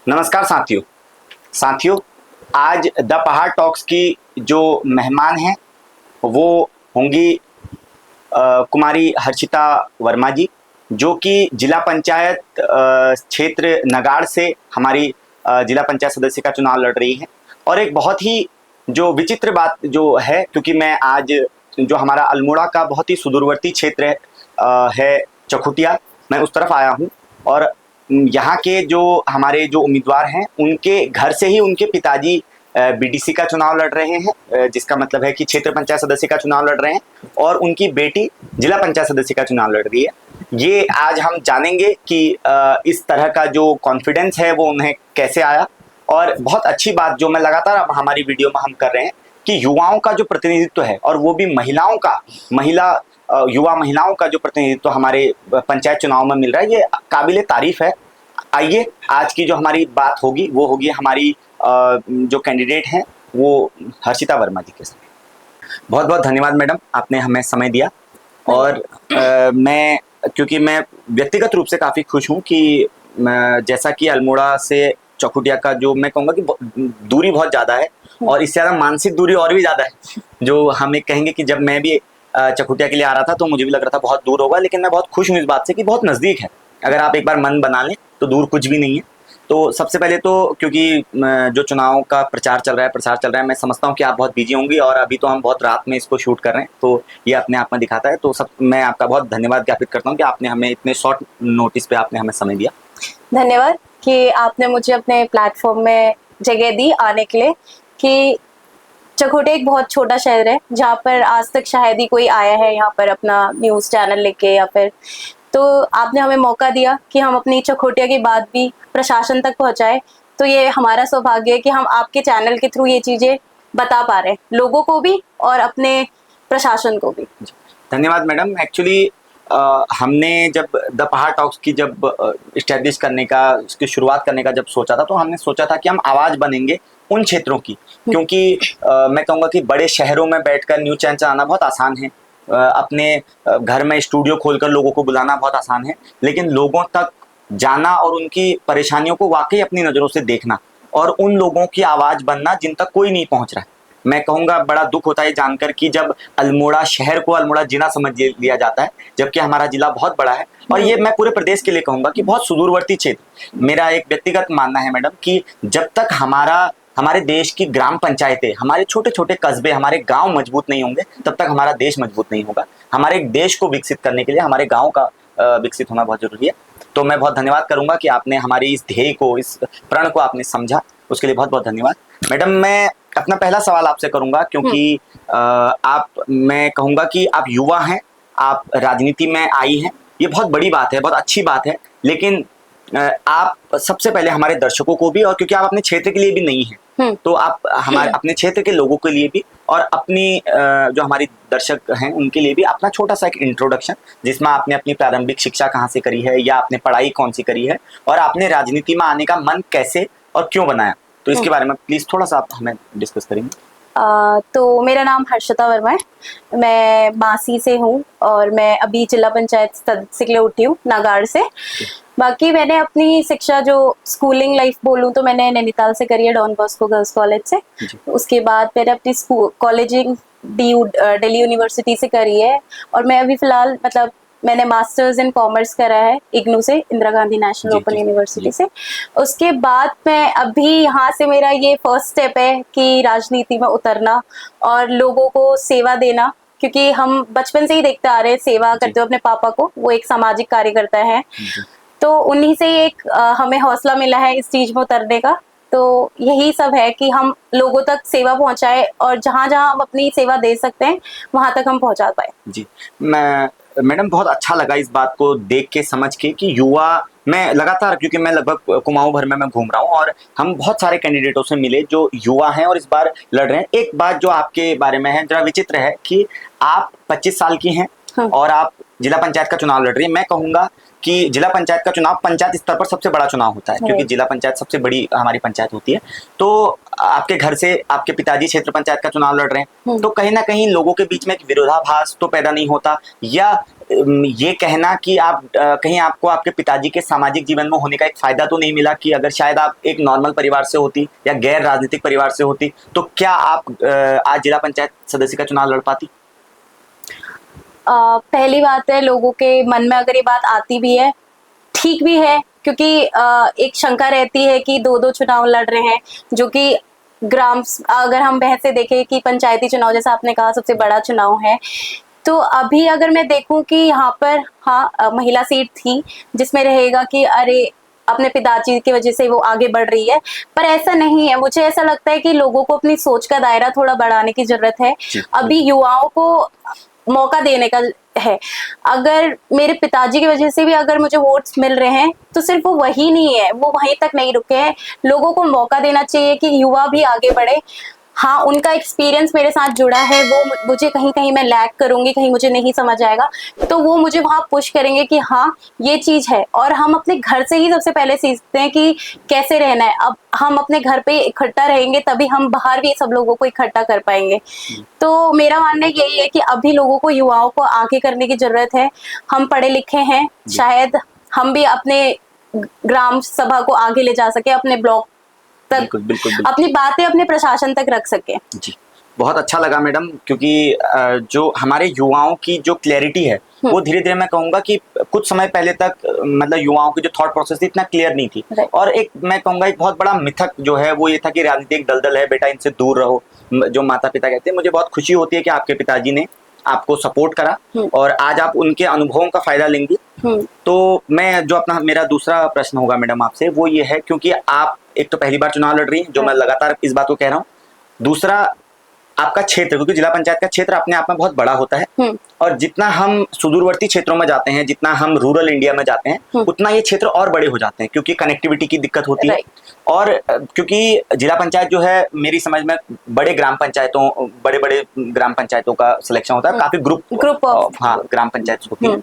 नमस्कार साथियों। साथियों, आज द पहाड़ टॉक्स की जो मेहमान हैं वो होंगी कुमारी हर्षिता वर्मा जी, जो कि जिला पंचायत क्षेत्र नगाड़ से हमारी जिला पंचायत सदस्य का चुनाव लड़ रही हैं। और एक बहुत ही जो विचित्र बात जो है, क्योंकि मैं आज जो हमारा अल्मोड़ा का बहुत ही सुदूरवर्ती क्षेत्र है चकुटिया, मैं उस तरफ आया हूँ। और यहाँ के जो हमारे जो उम्मीदवार हैं उनके घर से ही उनके पिताजी बीडीसी का चुनाव लड़ रहे हैं, जिसका मतलब है कि क्षेत्र पंचायत सदस्य का चुनाव लड़ रहे हैं, और उनकी बेटी जिला पंचायत सदस्य का चुनाव लड़ रही है। ये आज हम जानेंगे कि इस तरह का जो कॉन्फिडेंस है वो उन्हें कैसे आया। और बहुत अच्छी बात जो मैं लगातार अब हमारी वीडियो में हम कर रहे हैं कि युवाओं का जो प्रतिनिधित्व है, और वो भी महिलाओं का, युवा महिलाओं का जो प्रतिनिधित्व हमारे पंचायत चुनाव में मिल रहा है, ये काबिले तारीफ है। आइए, आज की जो हमारी बात होगी वो होगी हमारी जो कैंडिडेट हैं वो हर्षिता वर्मा जी के साथ। बहुत बहुत धन्यवाद मैडम, आपने हमें समय दिया। और मैं, क्योंकि मैं व्यक्तिगत रूप से काफ़ी खुश हूँ कि जैसा कि अल्मोड़ा से चकुटिया का जो मैं कहूँगा कि दूरी बहुत ज़्यादा है, और इससे ज़्यादा मानसिक दूरी और भी ज़्यादा है। जो हम एक कहेंगे कि जब मैं भी चकुटिया के लिए आ रहा था तो मुझे भी लग रहा था बहुत दूर होगा, लेकिन मैं बहुत खुश हूँ इस बात से कि बहुत नज़दीक है। अगर आप एक बार मन बना लें तो दूर कुछ भी नहीं है। तो सबसे पहले तो क्योंकि जो चुनाव का प्रचार चल रहा है, मैं समझता हूँ कि आप बहुत बिजी होंगी, और अभी तो हम बहुत रात में इसको शूट कर रहे हैं, तो ये अपने आप में दिखाता है। तो मैं आपका बहुत धन्यवाद ज्ञापित करता हूँ कि आपने हमें इतने शॉर्ट नोटिस पे आपने हमें समय दिया। धन्यवाद कि आपने मुझे अपने प्लेटफॉर्म में जगह दी आने के लिए। कि चकुटिया एक बहुत छोटा शहर है जहाँ पर आज तक शायद ही कोई आया है यहाँ पर अपना न्यूज़ चैनल लेके, या फिर तो आपने हमें मौका दिया कि हम अपनी चकुटिया की बात भी प्रशासन तक पहुँचाए। तो ये हमारा सौभाग्य है कि हम आपके चैनल के थ्रू ये चीज़ें बता पा रहे हैं लोगों को भी और अपने प्रशासन को भी। धन्यवाद मैडम। एक्चुअली हमने जब द पहाड़ टॉक्स की जब इस्टेब्लिश करने का, उसकी शुरुआत करने का जब सोचा था, तो हमने सोचा था कि हम आवाज़ बनेंगे उन क्षेत्रों की, क्योंकि मैं कहूँगा कि बड़े शहरों में बैठकर न्यूज़ चैनल चलाना बहुत आसान है, अपने घर में स्टूडियो खोलकर लोगों को बुलाना बहुत आसान है, लेकिन लोगों तक जाना और उनकी परेशानियों को वाकई अपनी नज़रों से देखना, और उन लोगों की आवाज़ बनना जिन तक कोई नहीं पहुँच रहा है। मैं कहूँगा बड़ा दुख होता है जानकर कि जब अल्मोड़ा शहर को अल्मोड़ा जिला समझ लिया जाता है, जबकि हमारा जिला बहुत बड़ा है। और ये मैं पूरे प्रदेश के लिए कहूँगा कि बहुत सुदूरवर्ती क्षेत्र। मेरा एक व्यक्तिगत मानना है मैडम कि जब तक हमारे देश की ग्राम पंचायतें, हमारे छोटे छोटे कस्बे, हमारे गांव मजबूत नहीं होंगे, तब तक हमारा देश मजबूत नहीं होगा। हमारे देश को विकसित करने के लिए हमारे गाँव का विकसित होना बहुत जरूरी है। तो मैं बहुत धन्यवाद करूंगा कि आपने हमारी इस ध्येय को, इस प्रण को आपने समझा, उसके लिए बहुत बहुत धन्यवाद मैडम। मैं अपना पहला सवाल आपसे करूंगा, क्योंकि मैं कहूंगा कि आप युवा हैं, आप राजनीति में आई हैं, ये बहुत बड़ी बात है, बहुत अच्छी बात है। लेकिन आप सबसे पहले हमारे दर्शकों को भी, और क्योंकि आप अपने क्षेत्र के लिए भी नहीं हैं, तो आप हमारे अपने क्षेत्र के लोगों के लिए भी, और अपनी जो हमारी दर्शक हैं उनके लिए भी अपना छोटा सा एक इंट्रोडक्शन, जिसमें आपने अपनी प्रारंभिक शिक्षा कहाँ से करी है, या आपने पढ़ाई कौन सी करी है, और आपने राजनीति में आने का मन कैसे और क्यों बनाया, तो इसके बारे में प्लीज थोड़ा सा आप हमें डिस्कस करेंगे। तो मेरा नाम हर्षिता वर्मा है, मैं बांसी से हूँ, और मैं अभी जिला पंचायत सदस्य के लिए उठी हूँ नागाड़ से। बाकी मैंने अपनी शिक्षा जो स्कूलिंग लाइफ बोलूँ तो मैंने नैनीताल से करी है, डॉन बॉस्को गर्ल्स कॉलेज से। उसके बाद मैंने अपनी कॉलेजिंग दिल्ली यूनिवर्सिटी से करी है, और मैं अभी फिलहाल मतलब मैंने मास्टर्स इन कॉमर्स करा है इग्नू से, Indira Gandhi national open university से। उसके बाद मैं अभी यहाँ से, मेरा ये फर्स्ट स्टेप है कि राजनीति में उतरना और लोगों को सेवा देना, क्योंकि हम बचपन से ही देखते आ रहे हैं सेवा करते हुए अपने पापा को, वो एक सामाजिक कार्यकर्ता है, तो उन्हीं से एक हमें हौसला मिला है इस चीज में उतरने का। तो यही सब है कि हम लोगों तक सेवा पहुंचाए, और जहां जहां हम अपनी सेवा दे सकते हैं वहां तक हम पहुंचा पाए। जी, मैडम बहुत अच्छा लगा इस बात को देख के, समझ के कि युवा, मैं लगातार, क्योंकि मैं लगभग कुमाऊं भर में मैं घूम रहा हूं, और हम बहुत सारे कैंडिडेटों से मिले जो युवा हैं और इस बार लड़ रहे हैं। एक बात जो आपके बारे में है जरा विचित्र है कि आप 25 साल की हैं, हाँ। और आप जिला पंचायत का चुनाव लड़ रही हैं। मैं कहूंगा कि जिला पंचायत का चुनाव पंचायत स्तर पर सबसे बड़ा चुनाव होता है, क्योंकि Right. जिला पंचायत सबसे बड़ी हमारी पंचायत होती है। तो आपके घर से आपके पिताजी क्षेत्र पंचायत का चुनाव लड़ रहे हैं, तो कहीं ना कहीं लोगों के बीच में एक विरोधाभास तो पैदा नहीं होता, या ये कहना कि आप कहीं आपको आपके पिताजी के सामाजिक जीवन में होने का एक फायदा तो नहीं मिला, कि अगर शायद आप एक नॉर्मल परिवार से होती या गैर राजनीतिक परिवार से होती तो क्या आप आज जिला पंचायत सदस्य का चुनाव लड़ पाती? पहली बात है, लोगों के मन में अगर ये बात आती भी है, ठीक भी है, क्योंकि एक शंका रहती है कि दो दो चुनाव लड़ रहे हैं, जो कि अगर हम बहस से देखें कि पंचायती चुनाव, जैसा आपने कहा, सबसे बड़ा चुनाव है। तो अभी अगर मैं देखूं कि यहाँ पर महिला सीट थी, जिसमें रहेगा कि अरे अपने पिताजी की वजह से वो आगे बढ़ रही है, पर ऐसा नहीं है। मुझे ऐसा लगता है कि लोगों को अपनी सोच का दायरा थोड़ा बढ़ाने की जरूरत है। अभी युवाओं को मौका देने का है। अगर मेरे पिताजी की वजह से भी अगर मुझे वोट्स मिल रहे हैं, तो सिर्फ वो वही नहीं है, वो वहीं तक नहीं रुके हैं। लोगों को मौका देना चाहिए कि युवा भी आगे बढ़े। हाँ, उनका एक्सपीरियंस मेरे साथ जुड़ा है, वो मुझे कहीं कहीं मैं लैग करूंगी, कहीं मुझे नहीं समझ आएगा, तो वो मुझे वहां पुश करेंगे कि हाँ ये चीज है। और हम अपने घर से ही सबसे पहले सीखते हैं कि कैसे रहना है। अब हम अपने घर पे इकट्ठा रहेंगे, तभी हम बाहर भी सब लोगों को इकट्ठा कर पाएंगे। तो मेरा मानना यही है कि अभी लोगों को, युवाओं को आगे करने की जरूरत है। हम पढ़े लिखे हैं, शायद हम भी अपने ग्राम सभा को आगे ले जा सके, अपने ब्लॉक तक बिल्कुल, बिल्कुल, बिल्कुल। अपनी बातें अपने प्रशासन तक रख सके। जी, बहुत अच्छा लगा मैडम, क्योंकि जो हमारे युवाओं की जो क्लैरिटी है वो धीरे धीरे, मैं कहूंगा कि कुछ समय पहले तक मतलब युवाओं की जो थॉट प्रोसेस थी इतना क्लियर नहीं थी। और एक मैं कहूंगा एक बहुत बड़ा मिथक जो है वो ये था कि राजनीति एक दलदल है, बेटा इनसे दूर रहो, जो माता पिता कहते हैं। मुझे बहुत खुशी होती है कि आपके पिताजी ने आपको सपोर्ट करा और आज आप उनके अनुभवों का फायदा लेंगी। तो मैं जो मेरा दूसरा प्रश्न होगा मैडम आपसे, वो ये है, क्योंकि आप एक तो पहली बार चुनाव लड़ रही हैं, जो मैं लगातार इस बात को कह रहा हूँ। दूसरा, आपका क्षेत्र, क्योंकि जिला पंचायत का क्षेत्र अपने आप में बहुत बड़ा होता है, और जितना हम सुदूरवर्ती क्षेत्रों में जाते हैं, जितना हम रूरल इंडिया में जाते हैं, उतना ये क्षेत्र और बड़े हो जाते हैं, क्योंकि कनेक्टिविटी की दिक्कत होती है। और क्योंकि जिला पंचायत जो है, मेरी समझ में बड़े बड़े ग्राम पंचायतों का सिलेक्शन होता है, काफी ग्रुप हाँ ग्राम पंचायत होती है।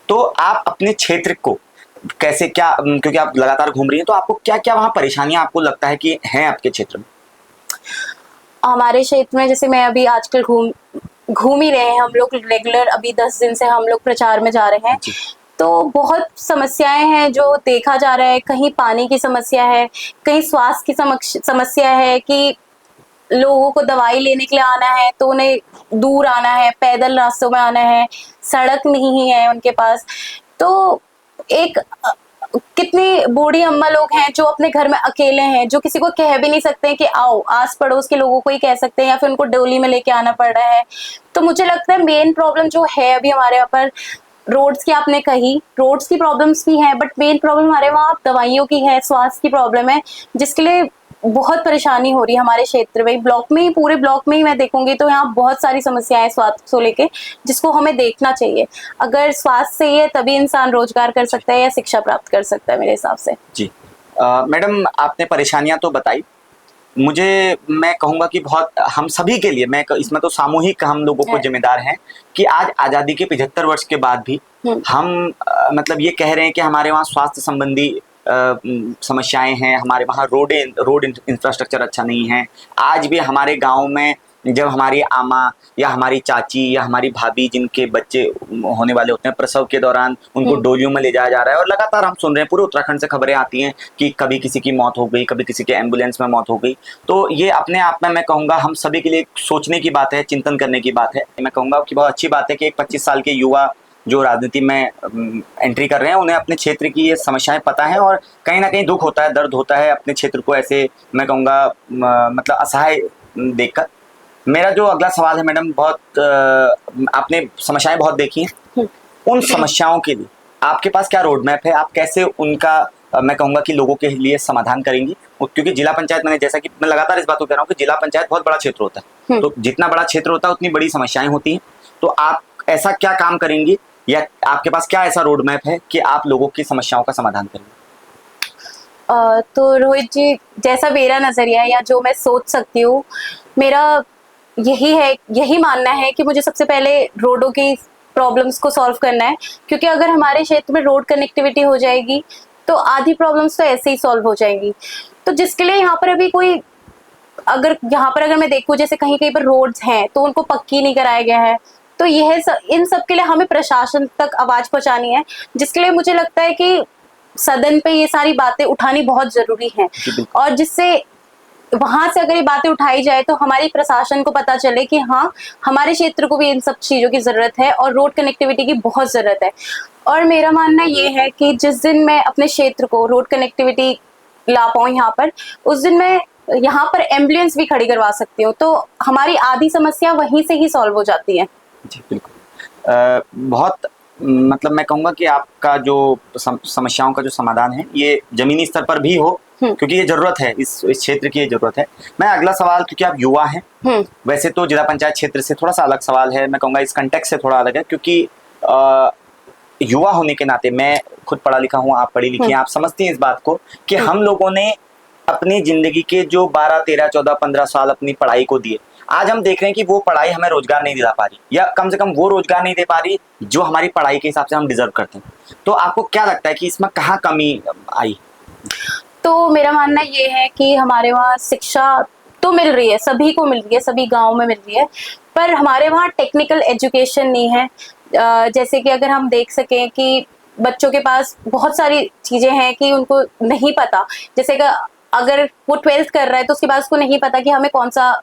तो आप अपने क्षेत्र को कैसे, क्या, क्योंकि आप लगातार घूम रही हैं, तो आपको क्या क्या वहाँ परेशानियां आपको लगता है कि हैं आपके क्षेत्र में? हमारे क्षेत्र में, जैसे मैं अभी आजकल घूम ही रहे हैं हम लोग रेगुलर, अभी 10 दिन से हम लोग प्रचार में जा रहे हैं, तो बहुत समस्याएं हैं जो देखा जा रहा है। कहीं पानी की समस्या है, कहीं स्वास्थ्य की समस्या है, कि लोगों को दवाई लेने के लिए आना है तो उन्हें दूर आना है, पैदल रास्तों में आना है, सड़क नहीं है उनके पास। तो एक कितनी बूढ़ी अम्मा लोग हैं जो अपने घर में अकेले हैं, जो किसी को कह भी नहीं सकते कि आओ, आस पड़ोस के लोगों को ही कह सकते हैं, या फिर उनको डोली में लेके आना पड़ रहा है। तो मुझे लगता है मेन प्रॉब्लम जो है अभी हमारे यहाँ पर, रोड्स की आपने कही, रोड्स की प्रॉब्लम्स भी हैं, बट मेन प्रॉब्लम हमारे वहाँ दवाइयों की है, स्वास्थ्य की प्रॉब्लम है, जिसके लिए बहुत परेशानी हो रही है हमारे क्षेत्र में। ब्लॉक में ही, पूरे ब्लॉक में ही मैं देखूंगी तो यहाँ बहुत सारी समस्याएं स्वास्थ्य को लेके, जिसको हमें देखना चाहिए। अगर स्वास्थ्य सही है तभी इंसान रोजगार कर सकता है या शिक्षा प्राप्त कर सकता है, मेरे हिसाब से। जी मैडम, आपने परेशानियां तो बताई, मैं कहूंगा कि बहुत हम सभी के लिए, मैं इसमें तो सामूहिक हम लोगों को जिम्मेदार हैं कि आज आजादी के 75 वर्ष के बाद भी हम मतलब ये कह रहे हैं कि हमारे वहाँ स्वास्थ्य संबंधी समस्याएं हैं, हमारे वहाँ रोड इंफ्रास्ट्रक्चर अच्छा नहीं है। आज भी हमारे गांव में जब हमारी आमा या हमारी चाची या हमारी भाभी, जिनके बच्चे होने वाले होते हैं, प्रसव के दौरान उनको डोलियों में ले जाया जा रहा है, और लगातार हम सुन रहे हैं, पूरे उत्तराखंड से खबरें आती हैं कि कभी किसी की मौत हो गई, कभी किसी के एम्बुलेंस में मौत हो गई। तो ये अपने आप में मैं कहूँगा हम सभी के लिए सोचने की बात है, चिंतन करने की बात है। मैं कहूँगा कि बहुत अच्छी बात है कि एक 25 साल के युवा जो राजनीति में एंट्री कर रहे हैं, उन्हें अपने क्षेत्र की ये समस्याएं पता है, और कहीं ना कहीं दुख होता है, दर्द होता है अपने क्षेत्र को ऐसे, मैं कहूँगा मतलब असहाय देखकर। मेरा जो अगला सवाल है मैडम, बहुत आपने समस्याएं बहुत देखी हैं, उन समस्याओं के लिए आपके पास क्या रोड मैप है? आप कैसे उनका मैं कहूँगा कि लोगों के लिए समाधान करेंगी? क्योंकि जिला पंचायत, मैंने जैसा कि मैं लगातार इस बात को कह रहा हूँ कि जिला पंचायत बहुत बड़ा क्षेत्र होता है, तो जितना बड़ा क्षेत्र होता है उतनी बड़ी समस्याएं होती हैं। तो आप ऐसा क्या काम करेंगी, या आपके पास क्या ऐसा रोड मैप है कि आप लोगों की समस्याओं का समाधान करेंगे? तो रोहित जी, जैसा मेरा नजरिया है या जो मैं सोच सकती हूँ, मेरा यही मानना है कि मुझे सबसे पहले रोडों की प्रॉब्लम्स को सॉल्व करना है, क्योंकि अगर हमारे क्षेत्र में रोड कनेक्टिविटी हो जाएगी तो आधी प्रॉब्लम्स तो ऐसे ही सॉल्व हो जाएंगी। तो जिसके लिए यहाँ पर अभी कोई, अगर मैं देखूँ जैसे कहीं कहीं पर रोड्स हैं तो उनको पक्की नहीं कराया गया है, तो इन सब के लिए हमें प्रशासन तक आवाज पहुंचानी है, जिसके लिए मुझे लगता है कि सदन पे ये सारी बातें उठानी बहुत जरूरी है, और जिससे वहां से अगर ये बातें उठाई जाए तो हमारी प्रशासन को पता चले कि हाँ, हमारे क्षेत्र को भी इन सब चीजों की जरूरत है और रोड कनेक्टिविटी की बहुत जरूरत है। और मेरा मानना ये है कि जिस दिन मैं अपने क्षेत्र को रोड कनेक्टिविटी ला पाऊँ यहाँ पर, उस दिन मैं यहाँ पर एम्बुलेंस भी खड़ी करवा सकती हूँ, तो हमारी आधी समस्या वहीं से ही सॉल्व हो जाती है। जी बिल्कुल। बहुत मतलब मैं कहूँगा कि आपका जो समस्याओं का जो समाधान है ये जमीनी स्तर पर भी हो, क्योंकि ये जरूरत है, इस क्षेत्र की ये जरूरत है। मैं अगला सवाल, क्योंकि आप युवा हैं, वैसे तो जिला पंचायत क्षेत्र से थोड़ा सा अलग सवाल है, मैं कहूँगा इस कंटेक्स्ट से थोड़ा अलग है, क्योंकि युवा होने के नाते, मैं खुद पढ़ा लिखा हूँ, आप पढ़ी लिखी हैं, आप समझती हैं इस बात को कि हम लोगों ने अपनी जिंदगी के जो 12, 13, 14, 15 साल अपनी पढ़ाई को दिए, आज हम देख रहे हैं कि वो पढ़ाई हमें रोजगार नहीं दिला पा रही, या कम से कम वो रोजगार नहीं दे पा रही जो हमारी पढ़ाई के हिसाब से हम डिजर्व करते हैं। तो आपको क्या लगता है कि इसमें कहाँ कमी आई? तो मेरा मानना ये है कि हमारे वहाँ शिक्षा तो मिल रही है, सभी को मिल रही है, सभी गाँव में मिल रही है, पर हमारे वहाँ टेक्निकल एजुकेशन नहीं है। जैसे कि अगर हम देख सकें कि बच्चों के पास बहुत सारी चीजें हैं कि उनको नहीं पता, जैसे कि अगर वो 12th कर रहा है तो उसके बाद उसको नहीं पता कि हमें कौन सा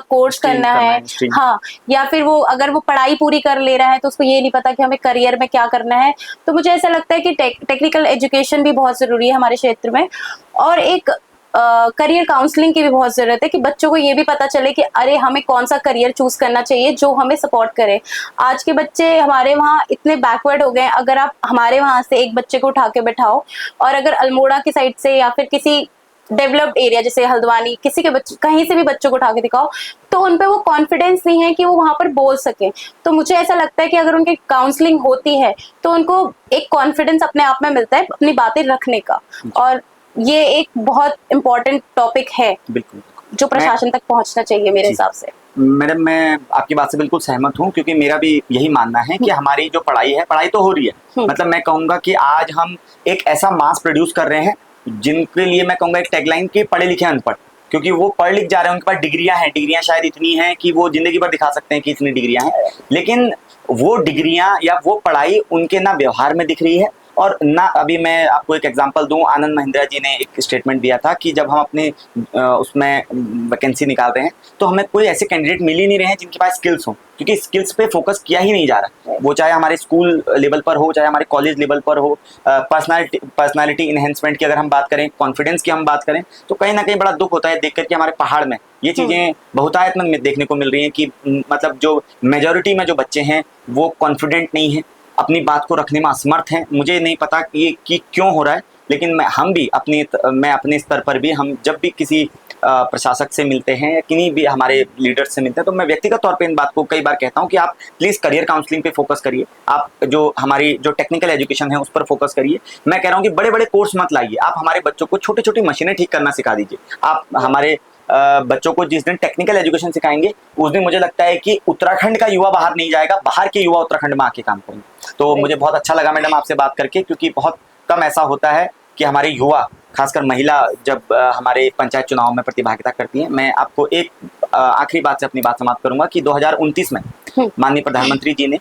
कोर्स करना है, हाँ, या फिर वो अगर वो पढ़ाई पूरी कर ले रहा है तो उसको ये नहीं पता कि हमें करियर में क्या करना है। तो मुझे ऐसा लगता है कि टेक्निकल एजुकेशन भी बहुत जरूरी है हमारे क्षेत्र में, और एक करियर काउंसलिंग की भी बहुत जरूरत है कि बच्चों को ये भी पता चले कि अरे हमें कौन सा करियर चूज करना चाहिए जो हमें सपोर्ट करे। आज के बच्चे हमारे वहाँ इतने बैकवर्ड हो गए, अगर आप हमारे वहाँ से एक बच्चे को उठा के बैठाओ और अगर अल्मोड़ा की साइड से या फिर किसी डेवलप्ड एरिया जैसे हल्द्वानी, किसी के बच्चे कहीं से भी बच्चों को उठा के दिखाओ, तो उनपे वो कॉन्फिडेंस नहीं है कि वो वहां पर बोल सके। तो मुझे ऐसा लगता है कि अगर उनकी काउंसलिंग होती है तो उनको एक कॉन्फिडेंस अपने आप में मिलता है अपनी बातें रखने का, और ये एक बहुत इम्पोर्टेंट टॉपिक है बिल्कुल जो प्रशासन तक पहुंचना चाहिए मेरे हिसाब से। मैडम, मैं आपकी बात से बिल्कुल सहमत हूँ, क्योंकि मेरा भी यही मानना है कि हमारी जो पढ़ाई है, पढ़ाई तो हो रही है, मतलब मैं कहूँगा कि आज हम एक ऐसा मास प्रोड्यूस कर रहे हैं जिनके लिए मैं कहूँगा एक टैगलाइन की पढ़े लिखे अनपढ़, क्योंकि वो पढ़ लिख जा रहे हैं, उनके पास डिग्रियां हैं, डिग्रियां शायद इतनी हैं कि वो जिंदगी भर दिखा सकते हैं कि इतनी डिग्रियां हैं, लेकिन वो डिग्रियां या वो पढ़ाई उनके ना व्यवहार में दिख रही है और ना, अभी मैं आपको एक एग्जांपल दूं, आनंद महिंद्रा जी ने एक स्टेटमेंट दिया था कि जब हम अपने उसमें वैकेंसी निकाल रहे हैं तो हमें कोई ऐसे कैंडिडेट मिल ही नहीं रहे हैं जिनके पास स्किल्स हो, क्योंकि स्किल्स पे फोकस किया ही नहीं जा रहा, वो चाहे हमारे स्कूल लेवल पर हो, चाहे हमारे कॉलेज लेवल पर हो। पर्सनालिटी इन्हेंसमेंट की अगर हम बात करें, कॉन्फिडेंस की हम बात करें, तो कहीं ना कहीं बड़ा दुख होता है देख करके हमारे पहाड़ में ये चीज़ें बहुतायत में देखने को मिल रही हैं कि मतलब जो मेजोरिटी में जो बच्चे हैं वो कॉन्फिडेंट नहीं है, अपनी बात को रखने में असमर्थ हैं। मुझे नहीं पता कि क्यों हो रहा है, लेकिन मैं अपने स्तर पर भी, हम जब भी किसी प्रशासक से मिलते हैं या किन्हीं भी हमारे लीडर से मिलते हैं तो मैं व्यक्तिगत तौर पे इन बात को कई बार कहता हूं कि आप प्लीज़ करियर काउंसलिंग पे फोकस करिए, आप जो हमारी जो टेक्निकल एजुकेशन है उस पर फोकस करिए। मैं कह रहा हूं कि बड़े बड़े कोर्स मत लाइए, आप हमारे बच्चों को छोटी छोटी मशीनें ठीक करना सिखा दीजिए। आप हमारे बच्चों को जिस दिन टेक्निकल एजुकेशन सिखाएंगे उस दिन मुझे लगता है कि उत्तराखंड का युवा बाहर नहीं जाएगा, बाहर के युवा उत्तराखंड में आके काम करेंगे। तो मुझे बहुत अच्छा लगा मैडम आपसे बात करके, क्योंकि बहुत कम ऐसा होता है कि हमारे युवा, खासकर महिला, जब हमारे पंचायत चुनाव में प्रतिभागिता करती हैं। मैं आपको एक आखिरी बात से अपनी बात समाप्त करूंगा कि 2029 में माननीय प्रधानमंत्री जी ने,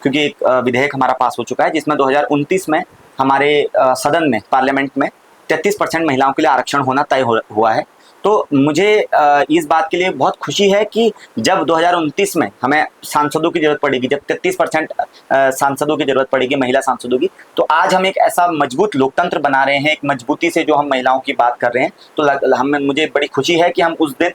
क्योंकि एक विधेयक हमारा पास हो चुका है जिसमें 2029 में हमारे सदन में, पार्लियामेंट में 33% महिलाओं के लिए आरक्षण होना तय हुआ है। तो मुझे इस बात के लिए बहुत खुशी है कि जब 2029 में हमें सांसदों की जरूरत पड़ेगी, जब 33% सांसदों की जरूरत पड़ेगी, महिला सांसदों की, तो आज हम एक ऐसा मजबूत लोकतंत्र बना रहे हैं, एक मजबूती से जो हम महिलाओं की बात कर रहे हैं। तो मुझे बड़ी खुशी है कि हम उस दिन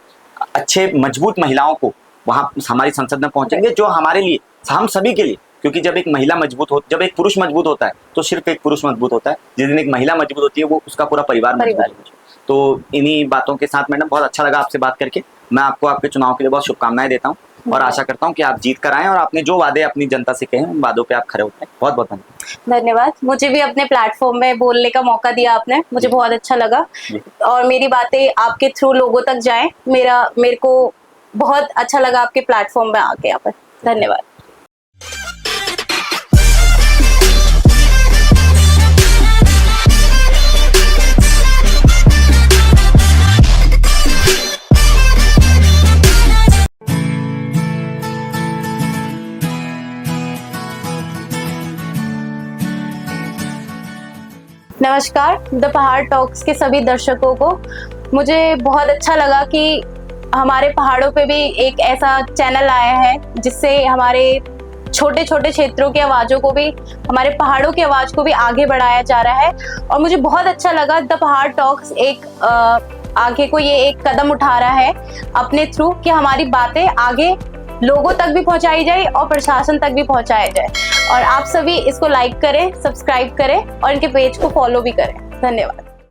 अच्छे मजबूत महिलाओं को वहाँ हमारी संसद में पहुंचेंगे, जो हमारे लिए, हम सभी के लिए, क्योंकि जब एक महिला मजबूत हो, जब एक पुरुष मजबूत होता है तो सिर्फ एक पुरुष मजबूत होता है, जिस दिन एक महिला मजबूत होती है वो उसका पूरा परिवार मजबूत होता है। तो इन्हीं बातों के साथ मैडम बहुत अच्छा लगा आपसे बात करके। मैं आपको आपके चुनाव के लिए बहुत शुभकामनाएं देता हूं और आशा करता हूं कि आप जीत कर आएं और आपने जो वादे अपनी जनता से कहे उन वादों पे आप खरे उतरें। बहुत बहुत धन्यवाद। मुझे भी अपने प्लेटफॉर्म में बोलने का मौका दिया आपने, मुझे बहुत अच्छा लगा और मेरी बातें आपके थ्रू लोगों तक जाएं, मेरे को बहुत अच्छा लगा आपके प्लेटफॉर्म में आके यहाँ पर। धन्यवाद। नमस्कार द पहाड़ टॉक्स के सभी दर्शकों को। मुझे बहुत अच्छा लगा कि हमारे पहाड़ों पे भी एक ऐसा चैनल आया है जिससे हमारे छोटे छोटे क्षेत्रों की आवाज़ों को भी, हमारे पहाड़ों की आवाज़ को भी आगे बढ़ाया जा रहा है। और मुझे बहुत अच्छा लगा द पहाड़ टॉक्स एक आगे को ये एक कदम उठा रहा है अपने थ्रू कि हमारी बातें आगे लोगों तक भी पहुंचाई जाए और प्रशासन तक भी पहुंचाया जाए। और आप सभी इसको लाइक करें, सब्सक्राइब करें और इनके पेज को फॉलो भी करें। धन्यवाद।